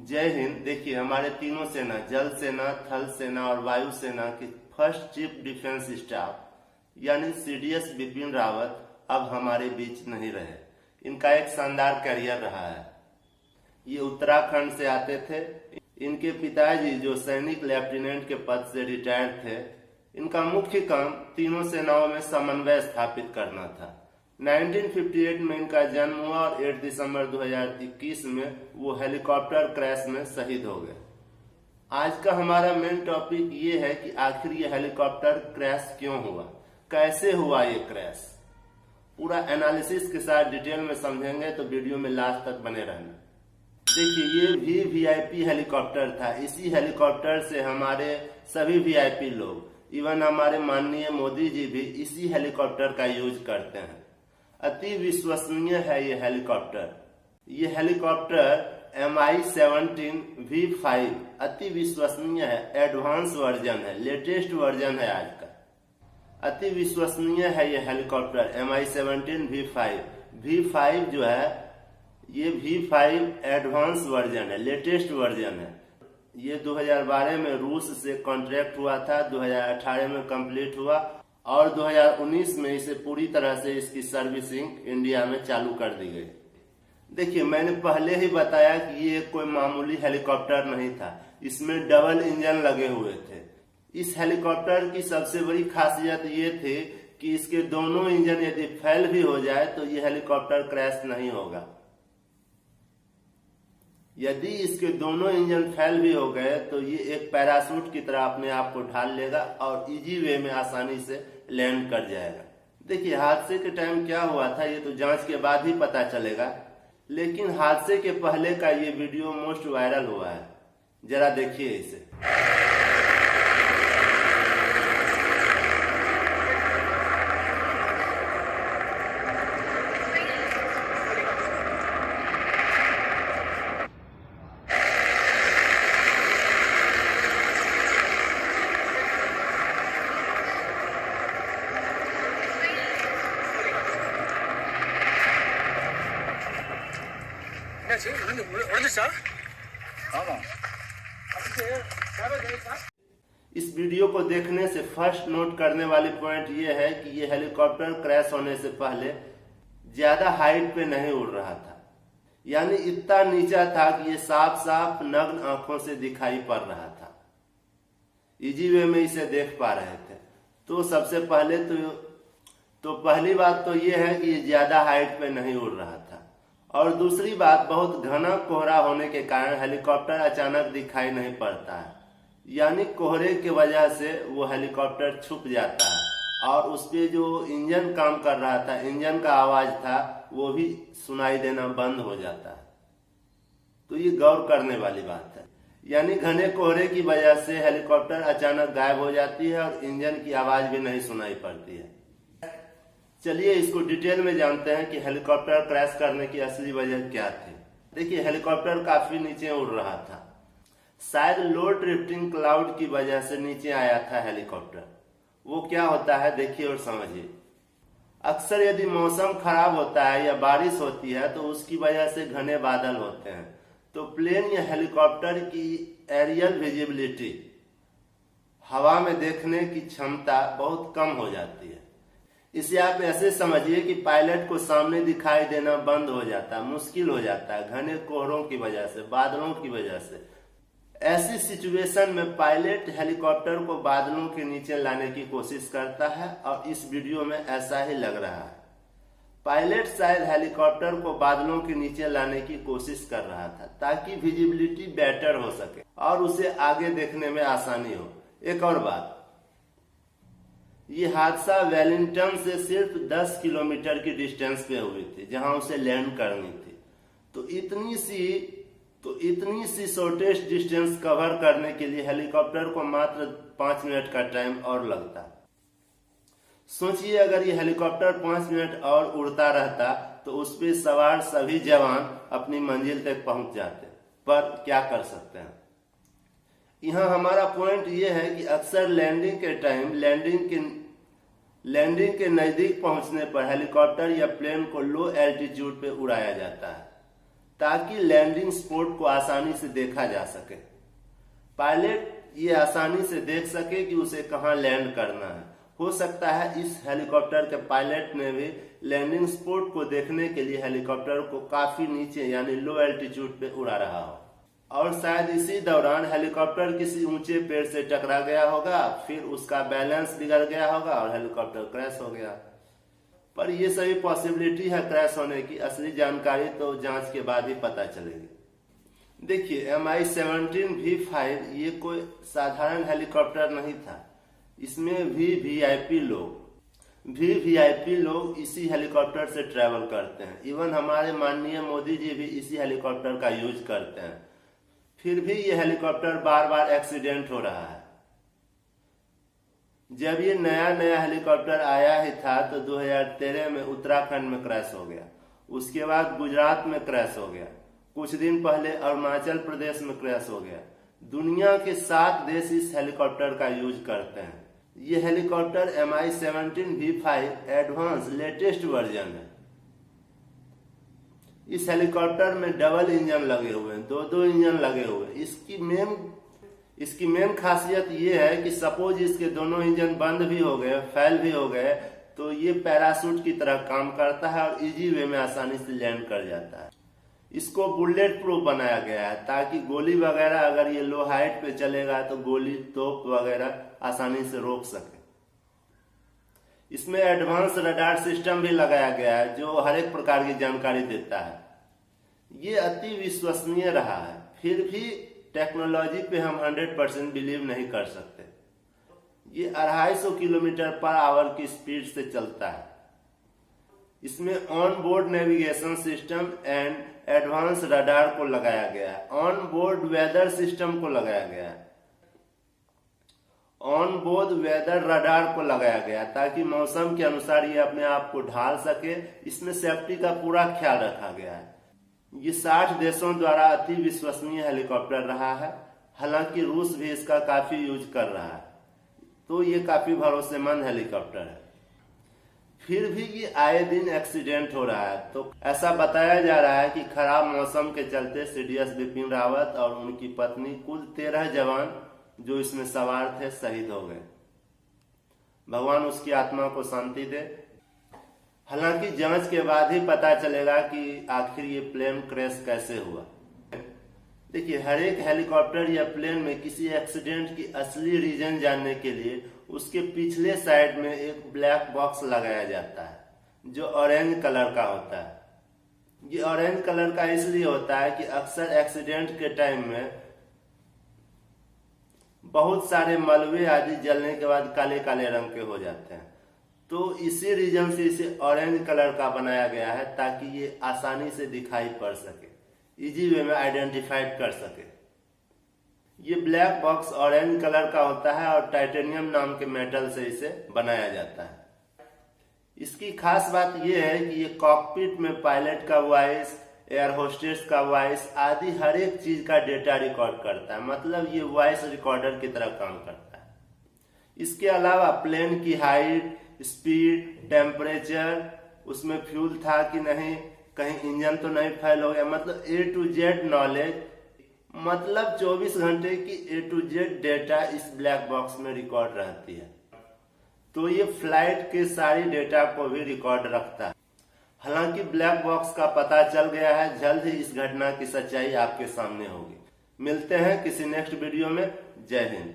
जय हिंद। देखिए, हमारे तीनों सेना, जल सेना, थल सेना और वायु सेना के फर्स्ट चीफ डिफेंस स्टाफ यानी सीडीएस बिपिन रावत अब हमारे बीच नहीं रहे। इनका एक शानदार करियर रहा है। ये उत्तराखंड से आते थे। इनके पिताजी जो सैनिक लेफ्टिनेंट के पद से रिटायर्ड थे, इनका मुख्य काम तीनों सेनाओं में समन्वय स्थापित करना था। 1958 में इनका जन्म हुआ और 8 दिसंबर 2021 में वो हेलीकॉप्टर क्रैश में शहीद हो गए। आज का हमारा मेन टॉपिक ये है कि आखिर ये हेलीकॉप्टर क्रैश क्यों हुआ, कैसे हुआ ये क्रैश। पूरा एनालिसिस के साथ डिटेल में समझेंगे तो वीडियो में लास्ट तक बने रहना। देखिए, ये भी वीआईपी हेलीकॉप्टर था। इसी हेलीकॉप्टर से हमारे सभी वीआईपी लोग, इवन हमारे माननीय मोदी जी भी इसी हेलीकॉप्टर का यूज करते हैं। अति विश्वसनीय है ये हेलीकॉप्टर। ये हेलीकॉप्टर MI-17 V5 अति विश्वसनीय है, एडवांस वर्जन है, लेटेस्ट वर्जन है आज का। अति विश्वसनीय है ये हेलीकॉप्टर MI-17 V5। V5 जो है, ये V5 एडवांस वर्जन है, लेटेस्ट वर्जन है। ये 2012 में रूस से कॉन्ट्रैक्ट हुआ था, 2018 में कंप्लीट हुआ और 2019 में इसे पूरी तरह से इसकी सर्विसिंग इंडिया में चालू कर दी गई। देखिए, मैंने पहले ही बताया कि ये कोई मामूली हेलीकॉप्टर नहीं था, इसमें डबल इंजन लगे हुए थे। इस हेलीकॉप्टर की सबसे बड़ी खासियत ये थी कि इसके दोनों इंजन यदि फेल भी हो जाए तो ये हेलीकॉप्टर क्रैश नहीं होगा। यदि इसके दोनों इंजन फेल भी हो गए तो ये एक पैराशूट की तरह अपने आप को ढाल लेगा और इजी वे में आसानी से लैंड कर जाएगा। देखिए, हादसे के टाइम क्या हुआ था ये तो जांच के बाद ही पता चलेगा, लेकिन हादसे के पहले का ये वीडियो मोस्ट वायरल हुआ है। जरा देखिए इसे। इस वीडियो को देखने से फर्स्ट नोट करने वाली पॉइंट ये है कि ये हेलीकॉप्टर क्रैश होने से पहले ज्यादा हाइट पे नहीं उड़ रहा था, यानी इतना नीचा था कि ये साफ साफ नग्न आंखों से दिखाई पड़ रहा था। इजी वे में इसे देख पा रहे थे। तो सबसे पहले तो पहली बात तो ये है कि ये ज्यादा हाइट पे नहीं उड़ रहा था, और दूसरी बात, बहुत घना कोहरा होने के कारण हेलीकॉप्टर अचानक दिखाई नहीं पड़ता है, यानी कोहरे की वजह से वो हेलीकॉप्टर छुप जाता है और उस पे जो इंजन काम कर रहा था, इंजन का आवाज था, वो भी सुनाई देना बंद हो जाता है। तो ये गौर करने वाली बात है, यानी घने कोहरे की वजह से हेलीकॉप्टर अचानक गायब हो जाती है और इंजन की आवाज भी नहीं सुनाई पड़ती है। चलिए इसको डिटेल में जानते हैं कि हेलीकॉप्टर क्रैश करने की असली वजह क्या थी। देखिए, हेलीकॉप्टर काफी नीचे उड़ रहा था। शायद लो ड्रिफ्टिंग क्लाउड की वजह से नीचे आया था हेलीकॉप्टर। वो क्या होता है देखिए और समझिए। अक्सर यदि मौसम खराब होता है या बारिश होती है तो उसकी वजह से घने बादल होते हैं, तो प्लेन या हेलीकॉप्टर की एरियल विजिबिलिटी, हवा में देखने की क्षमता बहुत कम हो जाती है। इसे आप ऐसे समझिए कि पायलट को सामने दिखाई देना बंद हो जाता है, मुश्किल हो जाता है घने कोहरों की वजह से, बादलों की वजह से। ऐसी सिचुएशन में पायलट हेलीकॉप्टर को बादलों के नीचे लाने की कोशिश करता है और इस वीडियो में ऐसा ही लग रहा है। पायलट शायद हेलीकॉप्टर को बादलों के नीचे लाने की कोशिश कर रहा था ताकि विजिबिलिटी बेटर हो सके और उसे आगे देखने में आसानी हो। एक और बात, ये हादसा वेलिंगटन से सिर्फ 10 किलोमीटर की डिस्टेंस पे हुई थी जहां उसे लैंड करनी थी। तो इतनी सी शॉर्टेस्ट डिस्टेंस कवर करने के लिए हेलीकॉप्टर को मात्र 5 मिनट का टाइम और लगता। सोचिए, अगर ये हेलीकॉप्टर 5 मिनट और उड़ता रहता तो उस पे सवार सभी जवान अपनी मंजिल तक पहुंच जाते, पर क्या कर सकते हैं। यहाँ हमारा पॉइंट ये है कि अक्सर लैंडिंग के टाइम, लैंडिंग के नजदीक पहुंचने पर हेलीकॉप्टर या प्लेन को लो एल्टीट्यूड पे उड़ाया जाता है ताकि लैंडिंग स्पॉट को आसानी से देखा जा सके। पायलट ये आसानी से देख सके कि उसे कहाँ लैंड करना है। हो सकता है इस हेलीकॉप्टर के पायलट ने भी लैंडिंग स्पॉट को देखने के लिए हेलीकॉप्टर को काफी नीचे यानी लो एल्टीट्यूड पे उड़ा रहा हो, और शायद इसी दौरान हेलीकॉप्टर किसी ऊंचे पेड़ से टकरा गया होगा, फिर उसका बैलेंस बिगड़ गया होगा और हेलीकॉप्टर क्रैश हो गया। पर ये सभी पॉसिबिलिटी है क्रैश होने की, असली जानकारी तो जांच के बाद ही पता चलेगी। देखिए Mi-17V5 ये कोई साधारण हेलीकॉप्टर नहीं था। इसमें वीवीआईपी लोग इसी हेलीकॉप्टर से ट्रैवल करते हैं। इवन हमारे माननीय मोदी जी भी इसी हेलीकॉप्टर का यूज करते हैं। फिर भी ये हेलीकॉप्टर बार बार एक्सीडेंट हो रहा है। जब ये नया हेलीकॉप्टर आया ही था तो 2013 में उत्तराखंड में क्रैश हो गया, उसके बाद गुजरात में क्रैश हो गया, कुछ दिन पहले अरुणाचल प्रदेश में क्रैश हो गया। दुनिया के 7 देश इस हेलीकॉप्टर का यूज करते हैं। ये helicopter Mi-17V5 advance latest version है। इस हेलीकॉप्टर में डबल इंजन लगे हुए हैं, दो इंजन लगे हुए हैं। इसकी मेन खासियत ये है कि सपोज इसके दोनों इंजन बंद भी हो गए, फेल भी हो गए, तो ये पैराशूट की तरह काम करता है और इजी वे में आसानी से लैंड कर जाता है। इसको बुलेट प्रूफ बनाया गया है ताकि गोली वगैरह अगर ये लो हाइट पे चलेगा तो गोली तोप वगैरह आसानी से रोक सके। इसमें एडवांस रडार सिस्टम भी लगाया गया है जो हर एक प्रकार की जानकारी देता है। ये अति विश्वसनीय रहा है, फिर भी टेक्नोलॉजी पे हम 100% बिलीव नहीं कर सकते। ये 250 किलोमीटर पर आवर की स्पीड से चलता है। इसमें on board navigation system and advance radar को लगाया गया है। ऑन बोर्ड वेदर सिस्टम को लगाया गया है, ऑन बोर्ड वेदर रडार को लगाया गया ताकि मौसम के अनुसार ये अपने आप को ढाल सके। इसमें सेफ्टी का पूरा ख्याल रखा गया है। ये 60 देशों द्वारा अति विश्वसनीय हेलीकॉप्टर रहा है। हालांकि रूस भी इसका काफी यूज कर रहा है, तो ये काफी भरोसेमंद हेलीकॉप्टर है। फिर भी ये आए दिन एक्सीडेंट हो रहा है। तो ऐसा बताया जा रहा है कि खराब मौसम के चलते CDS बिपिन रावत और उनकी पत्नी कुल 13 जवान जो इसमें सवार थे शहीद हो गए। भगवान उसकी आत्मा को शांति दे। हालांकि जांच के बाद ही पता चलेगा कि आखिर ये प्लेन क्रैश कैसे हुआ। देखिए, हर एक हेलीकॉप्टर या प्लेन में किसी एक्सीडेंट की असली रीजन जानने के लिए उसके पिछले साइड में एक ब्लैक बॉक्स लगाया जाता है जो ऑरेंज कलर का होता है। ये ऑरेंज कलर का इसलिए होता है कि अक्सर एक्सीडेंट के टाइम में बहुत सारे मलबे आदि जलने के बाद काले काले रंग के हो जाते हैं, तो इसी रीजन से इसे ऑरेंज कलर का बनाया गया है ताकि ये आसानी से दिखाई पड़ सके, इजी वे में आइडेंटिफाइड कर सके। ये ब्लैक बॉक्स ऑरेंज कलर का होता है और टाइटेनियम नाम के मेटल से इसे बनाया जाता है। इसकी खास बात यह है कि ये कॉकपिट में पायलट का वॉइस, एयर होस्टेस का वॉइस आदि हर एक चीज का डेटा रिकॉर्ड करता है। मतलब ये वॉइस रिकॉर्डर की तरह काम करता है। इसके अलावा प्लेन की हाइट, स्पीड, टेम्परेचर, उसमें फ्यूल था कि नहीं, कहीं इंजन तो नहीं फेल हो गया, मतलब A to Z नॉलेज, मतलब 24 घंटे की A to Z डेटा इस ब्लैक बॉक्स में रिकॉर्ड रहती है। तो ये फ्लाइट के सारी डेटा को भी रिकॉर्ड रखता है। हालांकि ब्लैक बॉक्स का पता चल गया है, जल्द ही इस घटना की सच्चाई आपके सामने होगी। मिलते हैं किसी नेक्स्ट वीडियो में। जय हिंद।